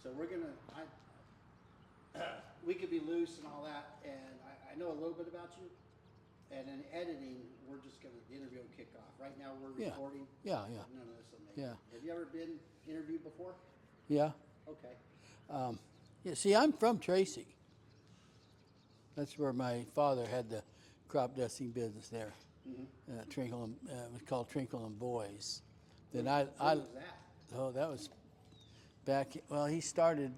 So we're gonna, we could be loose and all that, and I know a little bit about you. And in editing, we're just gonna, the interview will kick off. Right now, we're Yeah. recording. Yeah, yeah. None of this will make Yeah. it. Have you ever been interviewed before? Yeah. Okay. Yeah. See, I'm from Tracy. That's where my father had the crop dusting business there. Trinkle and, it was called Trinkle and Boys. Then When was that? oh, that was back. Well, he started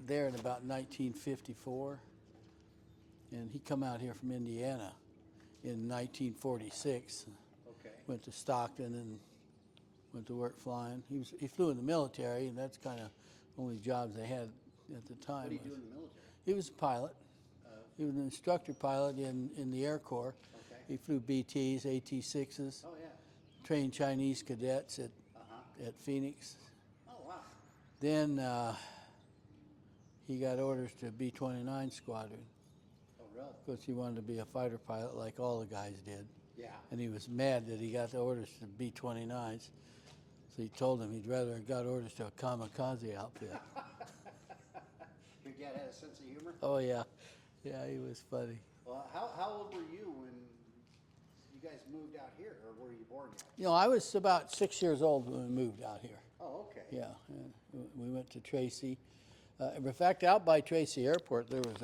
there in about 1954, and he come out here from Indiana in 1946. Okay. Went to Stockton and went to work flying. He flew in the military, and that's kind of only jobs they had at the time. What do you do in the military? He was a pilot. He was an instructor pilot in the Air Corps. Okay. He flew BTs, AT-6s, Oh, yeah. trained Chinese cadets Uh-huh. at Phoenix. Oh, wow. Then he got orders to B-29 squadron Oh, really? because he wanted to be a fighter pilot like all the guys did. Yeah. And he was mad that he got the orders to B-29s. So he told him he'd rather have got orders to a kamikaze outfit. Your dad had a sense of humor? Oh, yeah. Yeah, he was funny. Well, how old were you when you guys moved out here, or were you born here? You know, I was about 6 years old when we moved out here. Oh, okay. Yeah, we went to Tracy. In fact, out by Tracy Airport, there was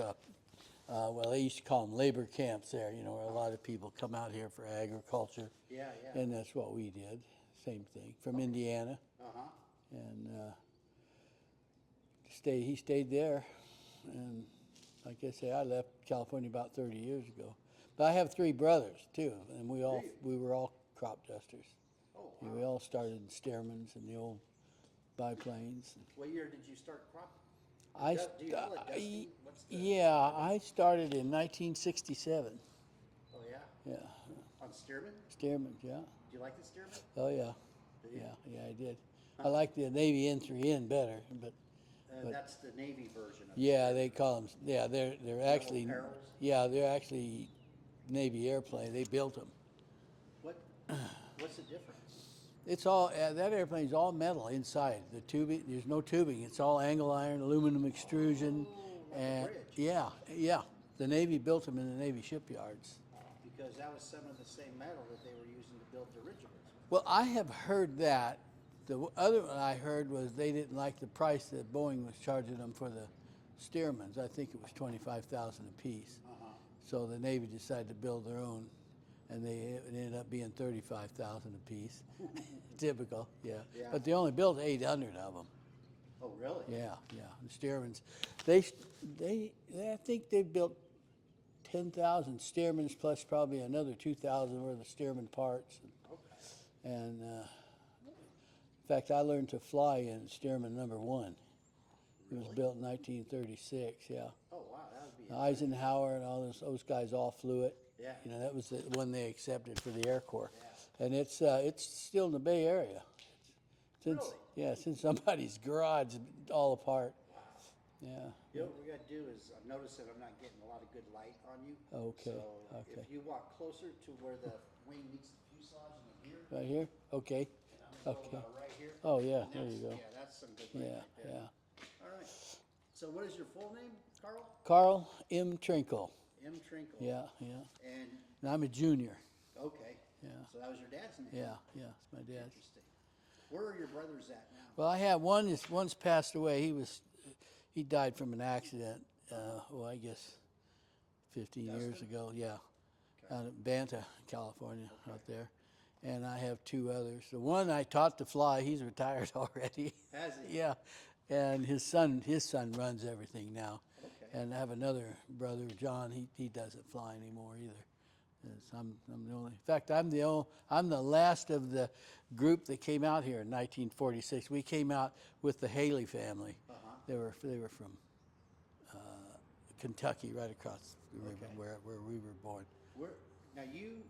well, they used to call them labor camps there, you know, where a lot of people come out here for agriculture. Yeah, yeah. And that's what we did, same thing, from Indiana. Uh-huh. And he stayed there. And like I say, I left California about 30 years ago. But I have 3 brothers, too, and we were all crop dusters. Oh, Yeah, wow. we all started in Stearman's and the old biplanes. What year did you start crop? Do you call it I dusting? What's the... yeah, I started in 1967. Oh, yeah? Yeah, On Stearman? Stearman's, yeah. Do you like the Stearman? Oh, yeah. Did you? Yeah, I did. I like the Navy N3N better, but That's the Navy version of yeah, the they call them. Yeah, they're actually. Perils? Yeah, they're actually Navy airplane. They built them. What's the difference? It's all that airplane's all metal inside. The tubing, there's no tubing. It's all angle iron, aluminum extrusion, Like a and bridge. yeah. The Navy built them in the Navy shipyards. Because that was some of the same metal that they were using to build dirigibles. Well, I have heard that. The other one I heard was they didn't like the price that Boeing was charging them for the Stearmans. I think it was $25,000 a piece. Uh-huh. So the Navy decided to build their own, and it ended up being $35,000 a piece. Typical, yeah. Yeah. But they only built 800 of them. Oh, really? Yeah. The Stearmans, they I think they built 10,000 Stearmans plus probably another 2,000 worth of Stearman parts. Okay. And in fact, I learned to fly in Stearman number 1. It was Really? built in 1936. Yeah. Oh, wow, that would be... Eisenhower and all those guys all flew it. Yeah. You know, that was the one they accepted for the Air Corps. Yeah. And it's still in the Bay Area. Since Really? yeah, since somebody's garage all apart. Yeah. You know what we got to do is, I'm noticing I'm not getting a lot of good light on you. Okay, So okay. if you walk closer to where the wing meets the fuselage and here, Right here? Okay. and I'm going to Okay. go about right here. Oh yeah, and there you that's- go. Yeah, that's some good light Yeah, right there. yeah. All right. So what is your full name, Carl? Carl M. Trinkle. M. Trinkle. Yeah. And, And I'm a junior. okay. Yeah. So that was your dad's name? Yeah. It's my dad's. Interesting. Where are your brothers at now? Well, I have one's passed away. He died from an accident. I guess 15 years Dustin? ago. Yeah, Okay. out of Banta, California, out there. And I have 2 others. The one I taught to fly, he's retired already. Has he? Yeah, and his son runs everything now. Okay. And I have another brother, John. He doesn't fly anymore either. I'm the only. In fact, I'm the last of the group that came out here in 1946. We came out with the Haley family. Uh-huh. They were from Kentucky, right across the river Okay. where we were born. Now you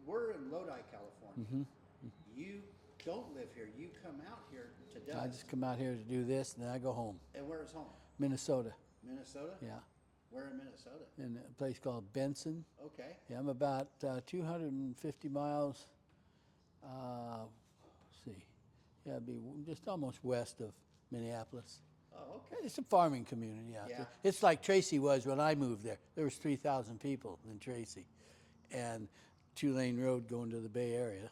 were in Lodi, California. Mm-hmm. You don't live here. You come out here to I Dust. just come out here to do this, and then I go home. And where is home? Minnesota. Minnesota? Yeah, Where in Minnesota? in a place called Benson. Okay. Yeah, I'm about 250 miles. Let's see, yeah, it'd be just almost west of Minneapolis. Oh, okay. It's a farming community out Yeah. there. It's like Tracy was when I moved there. There was 3,000 people in Tracy, and 2-lane road going to the Bay Area.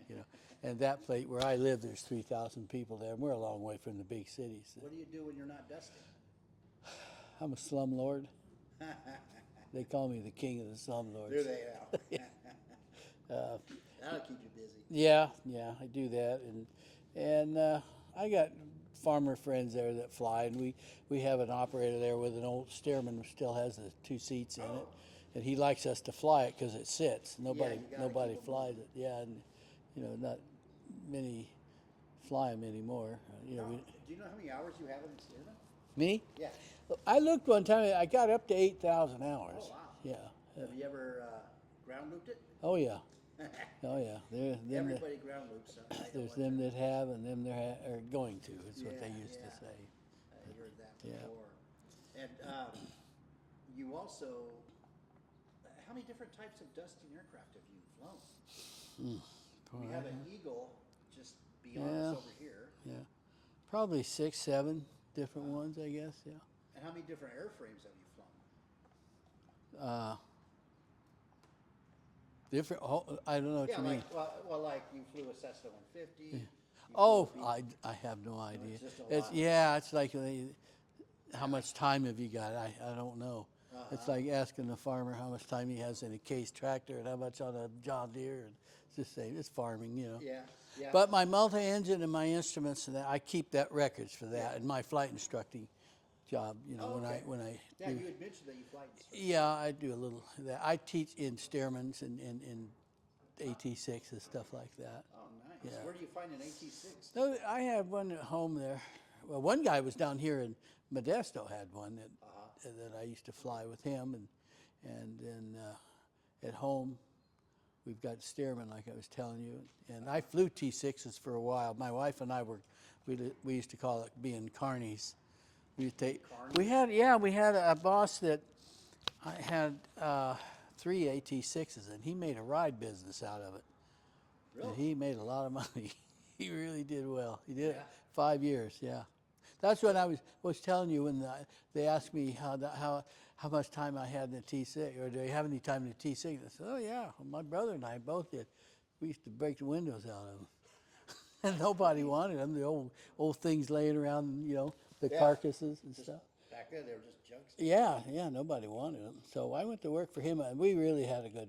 You know, and that place where I live, there's 3,000 people there, and we're a long way from the big cities. What do you do when you're not dusting? I'm a slumlord. They call me the king of the slumlords. Do they now? That'll keep you busy. Yeah, I do that, and I got farmer friends there that fly, and we have an operator there with an old Stearman who still has the 2 seats in it, and he likes us to fly it because it sits. Nobody you gotta keep 'em flies it. Yeah, and not many fly them anymore. Do you know how many hours you have in the Stearman? Me? Yeah. I looked one time. I got up to 8,000 hours. Oh, wow. Yeah. Have you ever ground looped it? Oh yeah. Oh yeah. Everybody ground loops. So I There's don't them want that have and them that are going to. Is what they Yeah, used yeah. to say. I heard that Yeah. before. And you also, how many different types of dusting aircraft have you flown? We have an Eagle just beyond Yeah. us over here. Yeah. Probably 6, 7 different ones, I guess. Yeah. And how many different airframes have you flown? Different. Oh, I don't know what Yeah, you mean. like you flew a Cessna 150. you Oh, flew a B- I have no idea. just a lot. Yeah, it's like how much time have you got? I don't know. It's like asking the farmer how much time he has in a case tractor and how much on a John Deere, and it's just saying it's farming, Yeah, yeah. But my multi-engine and my instruments and that, I keep that records for that and my flight instructing job. Oh, okay. When I Yeah, do, you had mentioned that you fly instructor. yeah, I do a little of that. I teach in Stearmans and AT6 and stuff like that. Oh, nice. Yeah. Where do you find an AT6? No, I have one at home there. Well, one guy was down here in Modesto had one that I used to fly with him, and then at home we've got Stearman, like I was telling you, and I flew T6s for a while. My wife and I we used to call it being carnies. We had a boss that I had 3 AT6s, and he made a ride business out of it. Really? And he made a lot of money. He really did well. He did it Yeah. 5 years, yeah. That's what I was telling you when they asked me how much time I had in the T6, or do you have any time in the T6? I said, oh yeah, my brother and I both did. We used to break the windows out of them. And nobody wanted them, the old things laying around, the Yeah. carcasses and stuff. Back then, they were just junk. Yeah, nobody wanted them. So I went to work for him, and we really had a good